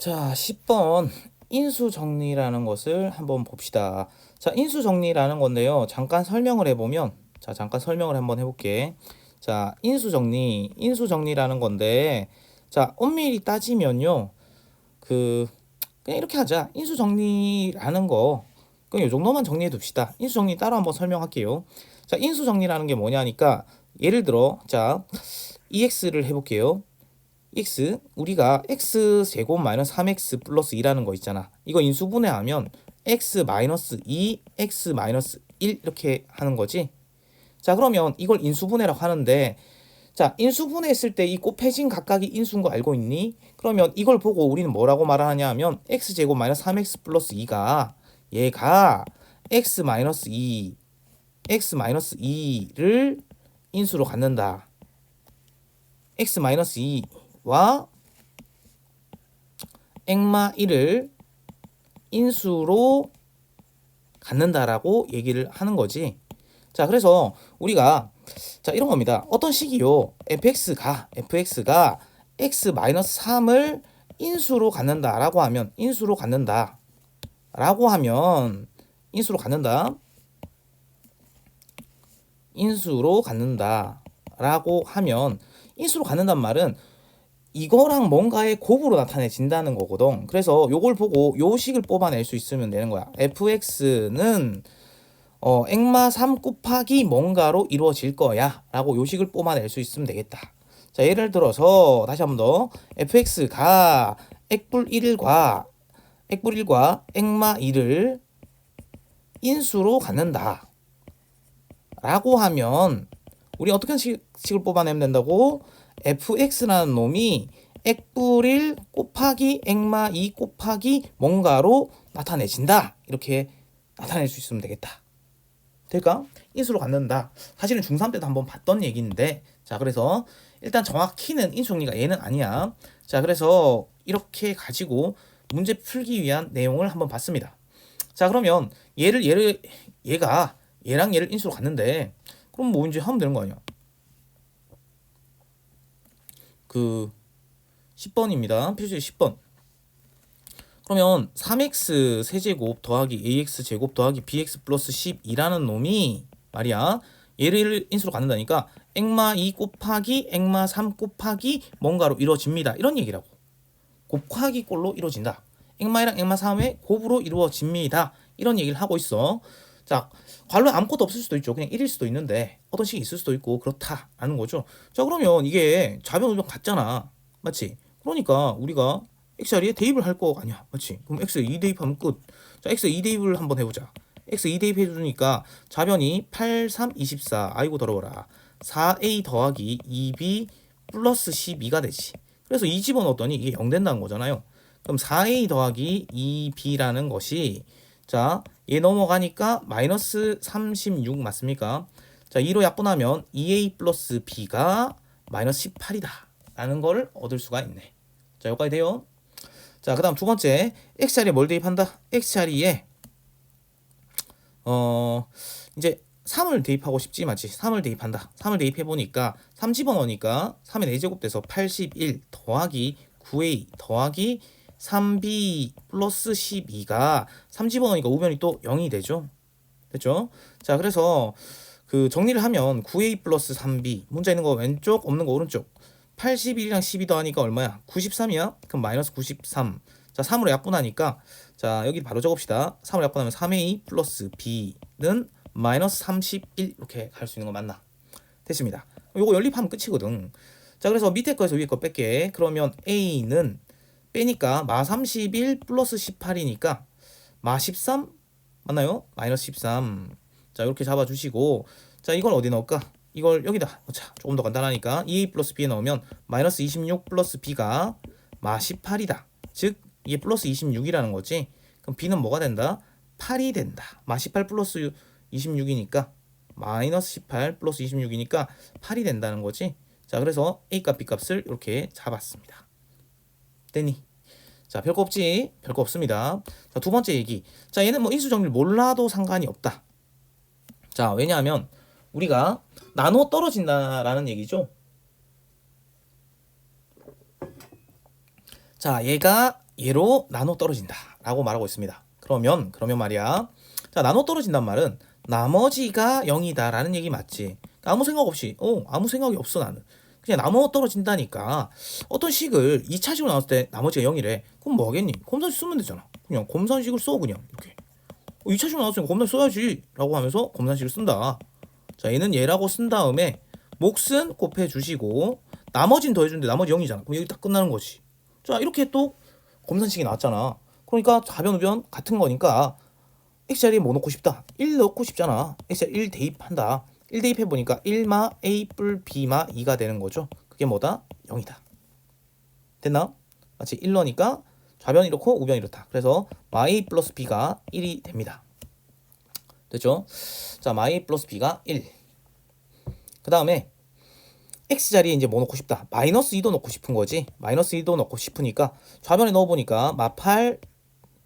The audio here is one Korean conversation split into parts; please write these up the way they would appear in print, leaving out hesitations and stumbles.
자, 10번 인수 정리라는 것을 한번 봅시다. 자, 인수 정리라는 건데요. 잠깐 설명을 해보면, 잠깐 설명을 한번 해볼게. 자, 인수 정리라는 건데, 자, 엄밀히 따지면요. 그냥 이렇게 하자. 인수 정리라는 거, 그냥 이 정도만 정리해 둡시다. 인수 정리 따로 한번 설명할게요. 자, 인수 정리라는 게 뭐냐니까, 예를 들어, 자, EX를 해볼게요. x 우리가 x제곱 마이너스 3x 플러스 2라는 거 있잖아. 이거 인수분해하면 x 마이너스 2, x 마이너스 1 이렇게 하는 거지. 자, 그러면 이걸 인수분해라고 하는데, 자, 인수분해했을 때 이 곱해진 각각이 인수인 거 알고 있니? 그러면 이걸 보고 우리는 뭐라고 말하냐 하면 x제곱 마이너스 3x 플러스 2가 얘가 x 마이너스 2, x 마이너스 2를 인수로 갖는다. x 마이너스 2와 액마 1을 인수로 갖는다라고 얘기를 하는 거지. 자, 그래서 우리가 자, 이런 겁니다. 어떤 식이요? fx가 x-3을 인수로 갖는다라고 하면 인수로 갖는다. 인수로 갖는다는 말은 이거랑 뭔가의 곱으로 나타내진다는 거거든. 그래서 요걸 보고 요 식을 뽑아낼 수 있으면 되는 거야. fx는 액마 3 곱하기 뭔가로 이루어질 거야 라고 요 식을 뽑아낼 수 있으면 되겠다. 자, 예를 들어서 다시 한번 더 fx가 액불 1과 액마 2를 인수로 갖는다 라고 하면 우리 어떻게 식을 뽑아내면 된다고? fx라는 놈이 액불 1 곱하기 액마 2 곱하기 뭔가로 나타내진다. 이렇게 나타낼 수 있으면 되겠다. 될까? 인수로 갖는다. 사실은 중3 때도 한번 봤던 얘기인데, 자, 그래서 일단 정확히는 인수 정리가 얘는 아니야. 자, 그래서 이렇게 가지고 문제 풀기 위한 내용을 한번 봤습니다. 자, 그러면 얘가 얘랑 얘를 인수로 갖는데, 그럼 뭐 이제 하면 되는 거 아니야? 10번입니다. 필수의 10번. 그러면 3x 세제곱 더하기 ax 제곱 더하기 bx 플러스 12라는 놈이 말이야. 얘를 인수로 갖는다니까 액마 2 곱하기 액마 3 곱하기 뭔가로 이루어집니다. 이런 얘기라고. 곱하기 꼴로 이루어진다. 액마 1랑 액마 3의 곱으로 이루어집니다. 이런 얘기를 하고 있어. 자, 괄호에 아무것도 없을 수도 있죠. 그냥 1일 수도 있는데 어떤 식이 있을 수도 있고 그렇다라는 거죠. 자, 그러면 이게 좌변 우변 같잖아. 맞지? 그러니까 우리가 x 자리에 대입을 할 거 아니야. 맞지? 그럼 x에 2 대입하면 끝. 자, x에 2 대입을 한번 해보자. x 2 대입 해주니까 좌변이 8, 3, 24. 아이고 더러워라. 4a 더하기 2b 플러스 12가 되지. 그래서 이 집어넣었더니 이게 0 된다는 거잖아요. 그럼 4a 더하기 2b라는 것이 자, 얘 넘어가니까 마이너스 36 맞습니까? 자, 2로 약분하면 2a 플러스 b가 마이너스 18이다 라는 걸 얻을 수가 있네. 자, 여기까지 돼요. 자, 그 다음 두 번째 x자리에 뭘 대입한다? x자리에 이제 3을 대입하고 싶지 맞지? 3을 대입한다. 3을 대입해보니까 3 집어넣으니까 3의 4제곱 돼서 81 더하기 9a 더하기 3b 플러스 12가 3 집어넣으니까 우변이 또 0이 되죠. 됐죠? 자, 그래서 그 정리를 하면 9a 플러스 3b 문자 있는 거 왼쪽 없는 거 오른쪽 81이랑 12 더하니까 얼마야? 93이야? 그럼 마이너스 93. 자, 3으로 약분하니까 자, 여기 바로 적읍시다. 3으로 약분하면 3a 플러스 b는 마이너스 31 이렇게 갈 수 있는 거 맞나? 됐습니다. 요거 연립하면 끝이거든. 자, 그래서 밑에 거에서 위에 거 뺄게. 그러면 a는 빼니까 마 31 플러스 18이니까 마 13 맞나요? 마이너스 13. 자, 이렇게 잡아주시고 자, 이걸 어디 넣을까? 이걸 여기다 넣자. 조금 더 간단하니까 2a 플러스 b 넣으면 마이너스 26 플러스 b가 마 18이다. 즉 이게 플러스 26이라는 거지. 그럼 b는 뭐가 된다? 8이 된다. 마 18 플러스 26이니까 마이너스 18 플러스 26이니까 8이 된다는 거지. 자, 그래서 a값 b값을 이렇게 잡았습니다. 됐니? 자, 별거 없지? 별거 없습니다. 자, 두 번째 얘기. 자, 얘는 뭐 인수 정리를 몰라도 상관이 없다. 자, 왜냐하면 우리가 나눠 떨어진다라는 얘기죠. 자, 얘가 얘로 나눠 떨어진다 라고 말하고 있습니다. 그러면 말이야, 자, 나눠 떨어진단 말은 나머지가 0이다 라는 얘기 맞지? 아무 생각 없이, 아무 생각이 없어 나는. 그냥 나눠 떨어진다니까. 어떤 식을 2차식으로 나눴을 때 나머지가 0이래. 그럼 뭐 하겠니? 곰산식 쓰면 되잖아. 그냥 곰산식을 써 그냥 이렇게. 2차식으로 나눴으니까 곰산식 써야지 라고 하면서 곰산식을 쓴다. 자, 얘는 얘라고 쓴 다음에 몫은 곱해 주시고 나머지는 더해주는데 나머지 0이잖아. 그럼 여기 딱 끝나는 거지. 자, 이렇게 또 곰산식이 나왔잖아. 그러니까 좌변 우변 같은 거니까 x자리에 뭐 넣고 싶다? 1 넣고 싶잖아. x자리 1 대입한다. 1 대입해보니까 1마 a 뿔 b마 2가 되는 거죠. 그게 뭐다? 0이다. 됐나? 마치 1 넣으니까 좌변 이렇고 우변 이렇다. 그래서 마 a 플러스 b가 1이 됩니다. 됐죠? 자, 마 a 플러스 b가 1. 그 다음에 x자리에 이제 뭐 넣고 싶다? 마이너스 2도 넣고 싶은 거지. 마이너스 2도 넣고 싶으니까 좌변에 넣어보니까 마 8,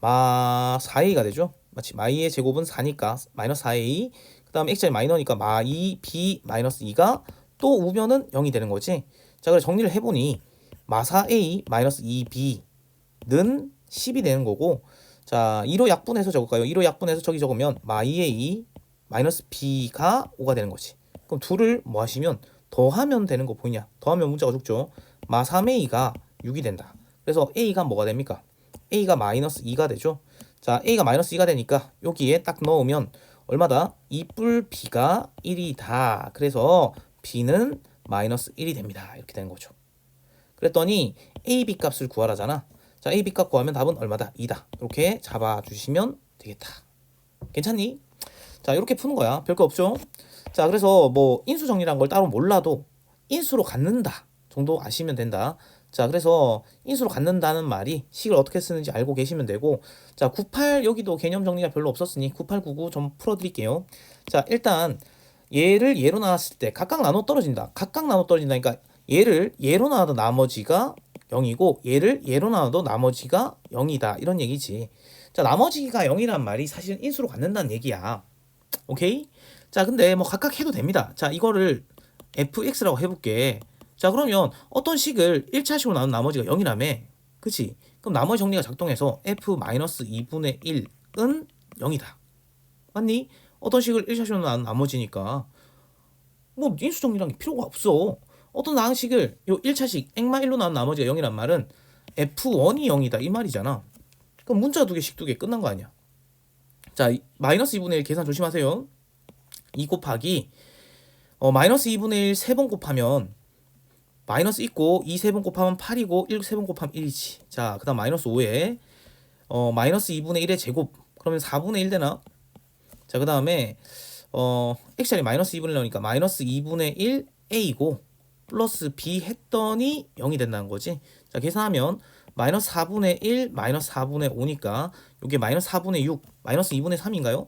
마 4a가 되죠. 마치 마 2의 제곱은 4니까 마이너스 4a. 그 다음에 x자리 마이너니까 마 2, b 마이너스 2가 또 우변은 0이 되는 거지. 자, 그래서 정리를 해보니 마 4a 마이너스 2b는 10이 되는 거고, 자, 2로 약분해서 적을까요? 2로 약분해서 저기 적으면 마 2a 마이너스 b가 5가 되는 거지. 그럼 둘을 뭐 하시면 더하면 되는 거 보이냐? 더하면 문자가 죽죠. 마 3a가 6이 된다. 그래서 a가 뭐가 됩니까? a가 마이너스 2가 되죠. 자, a가 마이너스 2가 되니까 여기에 딱 넣으면 얼마다? 2뿔 b가 1이다. 그래서 b는 마이너스 1이 됩니다. 이렇게 되는 거죠. 그랬더니 a, b 값을 구하라잖아. 자, a, b 값 구하면 답은 얼마다? 2다. 이렇게 잡아주시면 되겠다. 괜찮니? 자, 이렇게 푸는 거야. 별거 없죠? 자, 그래서 뭐 인수 정리란 걸 따로 몰라도 인수로 갖는다 정도 아시면 된다. 자, 그래서 인수로 갖는다는 말이 식을 어떻게 쓰는지 알고 계시면 되고, 자, 98 여기도 개념 정리가 별로 없었으니 98, 99 좀 풀어드릴게요. 자, 일단 얘를 얘로 나눴을 때 각각 나눠 떨어진다. 각각 나눠 떨어진다니까 얘를 얘로 나눠도 나머지가 0이고 얘를 얘로 나눠도 나머지가 0이다. 이런 얘기지. 자, 나머지가 0이란 말이 사실은 인수로 갖는다는 얘기야. 오케이? 자, 근데 뭐 각각 해도 됩니다. 자, 이거를 fx라고 해볼게. 자, 그러면 어떤 식을 1차식으로 나눈 나머지가 0이라며. 그치? 그럼 나머지 정리가 작동해서 f-2분의 1은 0이다. 맞니? 어떤 식을 1차식으로 나눈 나머지니까 뭐 인수 정리란 게 필요가 없어. 어떤 양식을 요 1차식 액마 1로 나눈 나머지가 0이란 말은 f1이 0이다 이 말이잖아. 그럼 문자 두 개, 식 두 개 끝난 거 아니야. 자, 마이너스 2분의 1 계산 조심하세요. 2 곱하기 마이너스 2분의 1 3번 곱하면 마이너스 있고 2 3번 곱하면 8이고 1 3번 곱하면 1이지. 자, 그 다음 마이너스 5에 마이너스 2분의 1의 제곱 그러면 4분의 1 되나? 자, 그 다음에 x자리 마이너스 2분의 1 나오니까 마이너스 2분의 1 a이고 플러스 b 했더니 0이 된다는 거지. 자, 계산하면 마이너스 4분의 1 마이너스 4분의 5니까 요게 마이너스 4분의 6 마이너스 2분의 3인가요?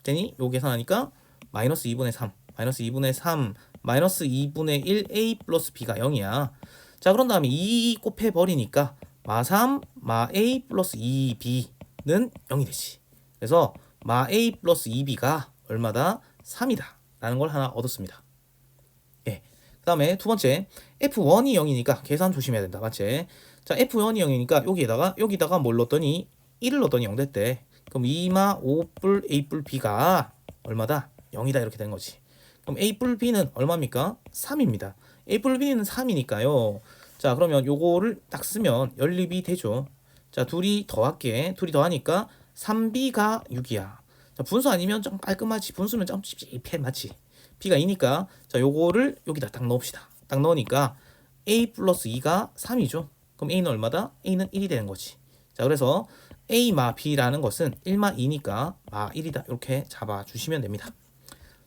되니 요 계산하니까 마이너스 2분의 3 마이너스 2분의 3 마이너스 2분의 1 a 플러스 b가 0이야. 자, 그런 다음에 2 곱해버리니까 마 3 마 a 플러스 2b는 0이 되지. 그래서 마 a 플러스 2b가 얼마다? 3이다 라는 걸 하나 얻었습니다. 예. 그 다음에 두 번째 f1이 0이니까 계산 조심해야 된다. 맞지? 자, f1이 0이니까 여기다가 뭘 넣었더니 1을 넣었더니 0 됐대. 그럼 2마 5뿔 a 뿔 b가 얼마다? 0이다 이렇게 되는 거지. 그럼 a 뿔 b는 얼마입니까? 3입니다. a 뿔 b는 3이니까요. 자, 그러면 요거를 딱 쓰면 연립이 되죠. 자, 둘이 더할게. 둘이 더하니까 3b가 6이야. 자, 분수 아니면 좀 깔끔하지. 분수면 좀 찝찝해. 맞지? b가 2니까 자, 요거를 여기다 딱 넣읍시다. 딱 넣으니까 a 플러스 2가 3이죠. 그럼 a는 얼마다? a는 1이 되는 거지. 자, 그래서 a 마 b라는 것은 1마 2니까 마 1이다. 이렇게 잡아주시면 됩니다.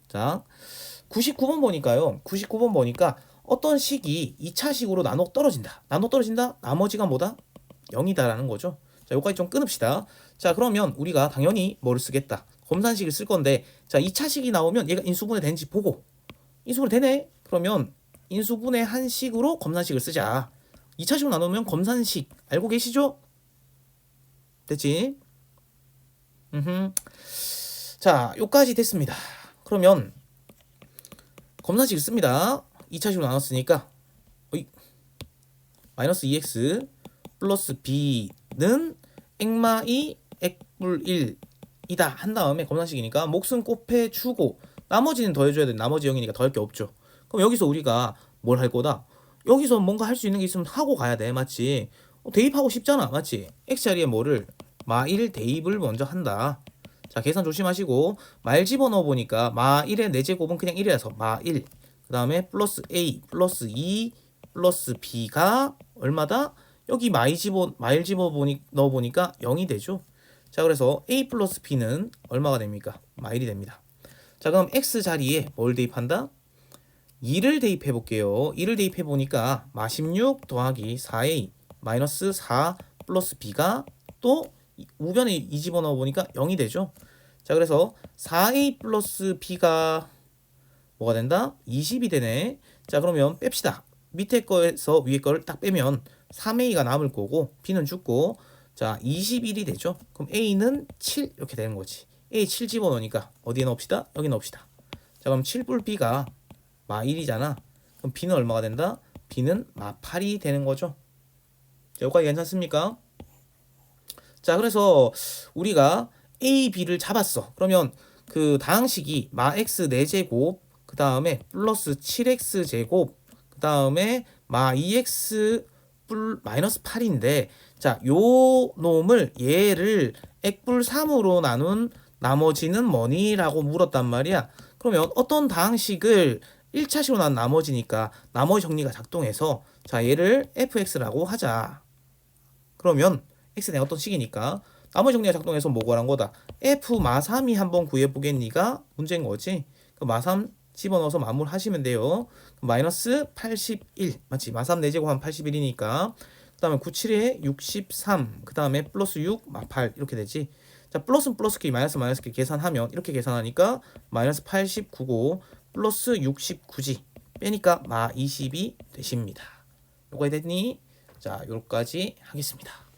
자, 99번 보니까요. 99번 보니까 어떤 식이 2차식으로 나눠 떨어진다. 나눠 떨어진다? 나머지가 뭐다? 0이다라는 거죠. 자, 여기까지 좀 끊읍시다. 자, 그러면 우리가 당연히 뭐를 쓰겠다? 검산식을 쓸 건데, 자, 2차식이 나오면 얘가 인수분해 되는지 보고, 인수분해 되네? 그러면 인수분해 한 식으로 검산식을 쓰자. 2차식으로 나누면 검산식 알고 계시죠? 됐지? 자, 요까지 됐습니다. 그러면 검산식을 씁니다. 2차식으로 나눴으니까 마이너스 2x 플러스 b는 액마2 액불 1이다 한 다음에 검산식이니까 몫은 곱해주고 나머지는 더해줘야 돼. 나머지 0이니까 더할 게 없죠. 그럼 여기서 우리가 뭘 할 거다? 여기서 뭔가 할 수 있는 게 있으면 하고 가야 돼. 맞지? 대입하고 싶잖아. 맞지? x자리에 뭐를 마1 대입을 먼저 한다. 자, 계산 조심하시고 말 집어넣어 보니까 마1의 4제곱은 그냥 1이라서 마1 그 다음에 플러스 a 플러스 2 플러스 b가 얼마다? 여기 마일 넣어 보니까 0이 되죠. 자, 그래서 a 플러스 b는 얼마가 됩니까? 마1이 됩니다. 자, 그럼 x 자리에 뭘 대입한다? 2를 대입해 볼게요. 2를 대입해 보니까 마16 더하기 4a 마이너스 4 플러스 b가 또 우변에 2 집어넣어 보니까 0이 되죠. 자, 그래서 4a 플러스 b가 뭐가 된다? 20이 되네. 자, 그러면 뺍시다. 밑에 거에서 위에 거를 딱 빼면 3a가 남을 거고 b는 죽고 자 21이 되죠. 그럼 a는 7 이렇게 되는 거지. a 7 집어넣으니까 어디에 넣읍시다? 여기 넣읍시다. 자, 그럼 7불 b가 마 1이잖아. 그럼 b는 얼마가 된다? b는 마 8이 되는 거죠. 자, 여기까지 괜찮습니까? 자, 그래서 우리가 a, b를 잡았어. 그러면 그 다항식이 마 x 4제곱 그 다음에 플러스 7x 제곱 그 다음에 마 2x 마이너스 8인데 자, 요 놈을 얘를 액불 3으로 나눈 나머지는 뭐니? 라고 물었단 말이야. 그러면 어떤 다항식을 1차식으로 난 나머지니까 나머지 정리가 작동해서 자, 얘를 fx라고 하자. 그러면 x는 어떤 식이니까 나머지 정리가 작동해서 뭐 구하란 거다. f 마3이 한번 구해보겠니가 문제인 거지. 그 마3 집어넣어서 마무리하시면 돼요. 마이너스 81 맞지? 마3 4제곱 하면 81이니까 그 다음에 97에 63 그 다음에 플러스 6 마8 이렇게 되지. 자, 플러스는 플러스끼리 마이너스끼리 계산하면 이렇게 계산하니까 마이너스 89고 플러스 69지. 빼니까 마 20이 되십니다. 요거에 됐니? 자, 요까지 하겠습니다.